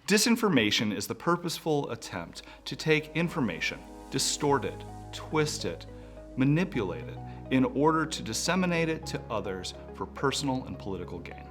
Disinformation is the purposeful attempt to take information, distort it, twist it, manipulate it in order to disseminate it to others for personal and political gain.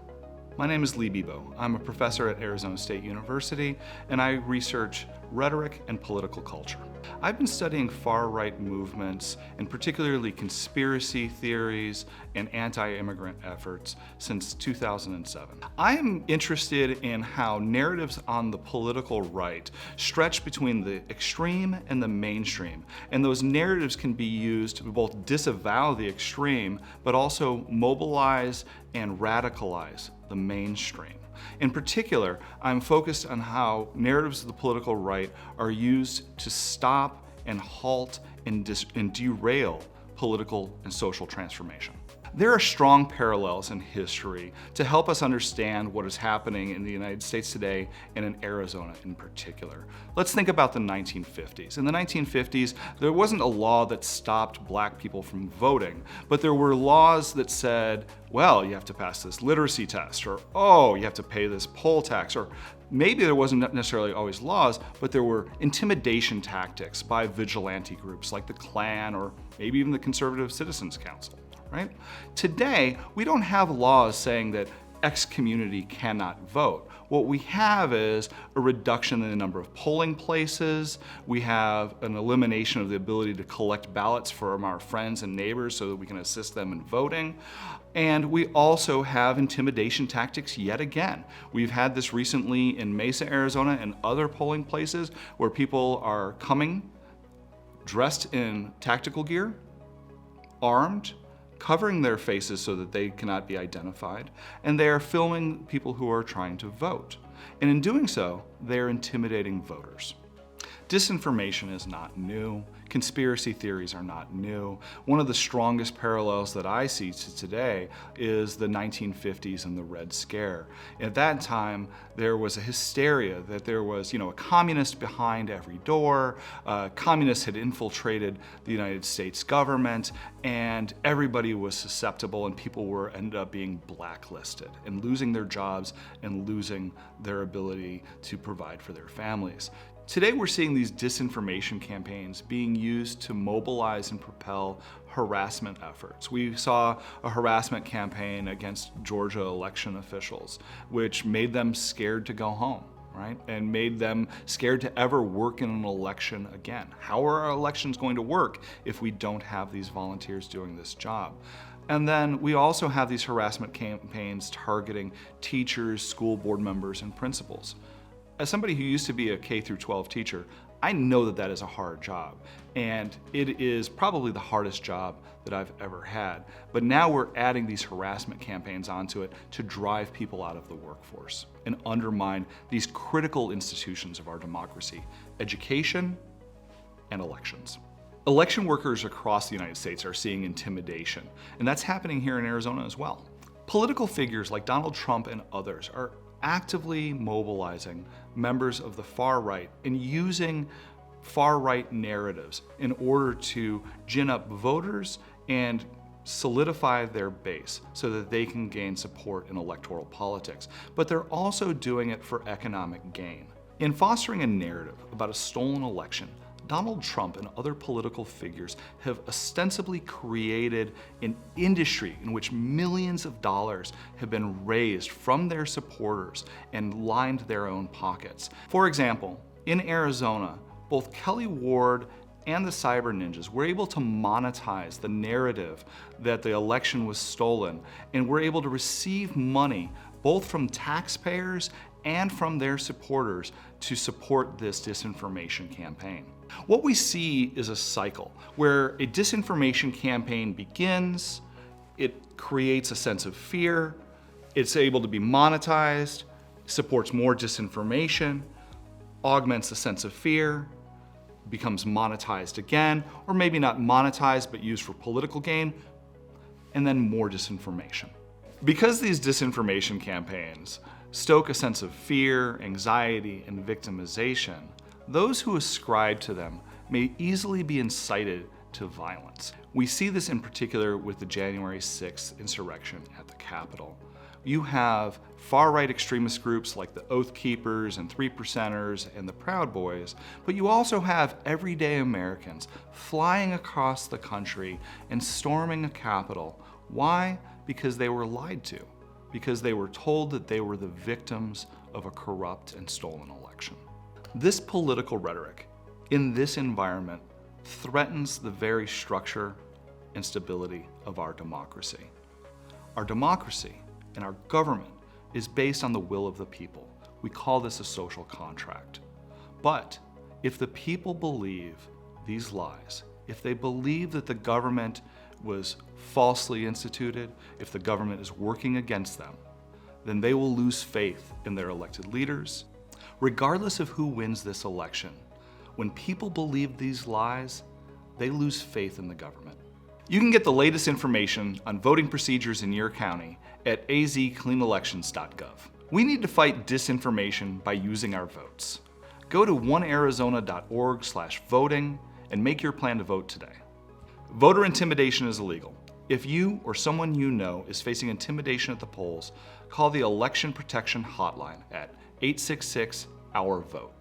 My name is Lee Bebo. I'm a professor at Arizona State University, and I research rhetoric and political culture. I've been studying far-right movements, and particularly conspiracy theories and anti-immigrant efforts, since 2007. I am interested in how narratives on the political right stretch between the extreme and the mainstream, and those narratives can be used to both disavow the extreme, but also mobilize and radicalize the mainstream. In particular, I'm focused on how narratives of the political right are used to stop and halt and derail political and social transformation. There are strong parallels in history to help us understand what is happening in the United States today and in Arizona in particular. Let's think about the 1950s. In the 1950s, there wasn't a law that stopped black people from voting, but there were laws that said, well, you have to pass this literacy test, or oh, you have to pay this poll tax, or maybe there wasn't necessarily always laws, but there were intimidation tactics by vigilante groups like the Klan or maybe even the Conservative Citizens Council. Right? Today, we don't have laws saying that X community cannot vote. What we have is a reduction in the number of polling places. We have an elimination of the ability to collect ballots from our friends and neighbors so that we can assist them in voting. And we also have intimidation tactics yet again. We've had this recently in Mesa, Arizona, and other polling places where people are coming dressed in tactical gear, armed, covering their faces so that they cannot be identified, and they are filming people who are trying to vote. And in doing so, they're intimidating voters. Disinformation is not new. Conspiracy theories are not new. One of the strongest parallels that I see to today is the 1950s and the Red Scare. At that time, there was a hysteria that there was, a communist behind every door. Communists had infiltrated the United States government, and everybody was susceptible, and people ended up being blacklisted and losing their jobs and losing their ability to provide for their families. Today we're seeing these disinformation campaigns being used to mobilize and propel harassment efforts. We saw a harassment campaign against Georgia election officials, which made them scared to go home, right? And made them scared to ever work in an election again. How are our elections going to work if we don't have these volunteers doing this job? And then we also have these harassment campaigns targeting teachers, school board members, and principals. As somebody who used to be a K through 12 teacher, I know that that is a hard job, and it is probably the hardest job that I've ever had. But now we're adding these harassment campaigns onto it to drive people out of the workforce and undermine these critical institutions of our democracy: education and elections. Election workers across the United States are seeing intimidation, and that's happening here in Arizona as well. Political figures like Donald Trump and others are actively mobilizing members of the far right and using far right narratives in order to gin up voters and solidify their base so that they can gain support in electoral politics. But they're also doing it for economic gain. In fostering a narrative about a stolen election, Donald Trump and other political figures have ostensibly created an industry in which millions of dollars have been raised from their supporters and lined their own pockets. For example, in Arizona, both Kelly Ward and the Cyber Ninjas were able to monetize the narrative that the election was stolen, and were able to receive money both from taxpayers and from their supporters to support this disinformation campaign. What we see is a cycle where a disinformation campaign begins, it creates a sense of fear, it's able to be monetized, supports more disinformation, augments the sense of fear, becomes monetized again, or maybe not monetized but used for political gain, and then more disinformation. Because these disinformation campaigns stoke a sense of fear, anxiety, and victimization, those who ascribe to them may easily be incited to violence. We see this in particular with the January 6th insurrection at the Capitol, You have far-right extremist groups like the Oath Keepers and 3%ers and the Proud Boys, but you also have everyday Americans flying across the country and storming a Capitol. Why? Because they were lied to. Because they were told that they were the victims of a corrupt and stolen election. This political rhetoric in this environment threatens the very structure and stability of our democracy. Our democracy and our government is based on the will of the people. We call this a social contract. But if the people believe these lies, if they believe that the government was falsely instituted, if the government is working against them, then they will lose faith in their elected leaders. Regardless of who wins this election, when people believe these lies, they lose faith in the government. You can get the latest information on voting procedures in your county at azcleanelections.gov. We need to fight disinformation by using our votes. Go to onearizona.org/voting and make your plan to vote today. Voter intimidation is illegal. If you or someone you know is facing intimidation at the polls, call the Election Protection Hotline at 866-OUR-VOTE.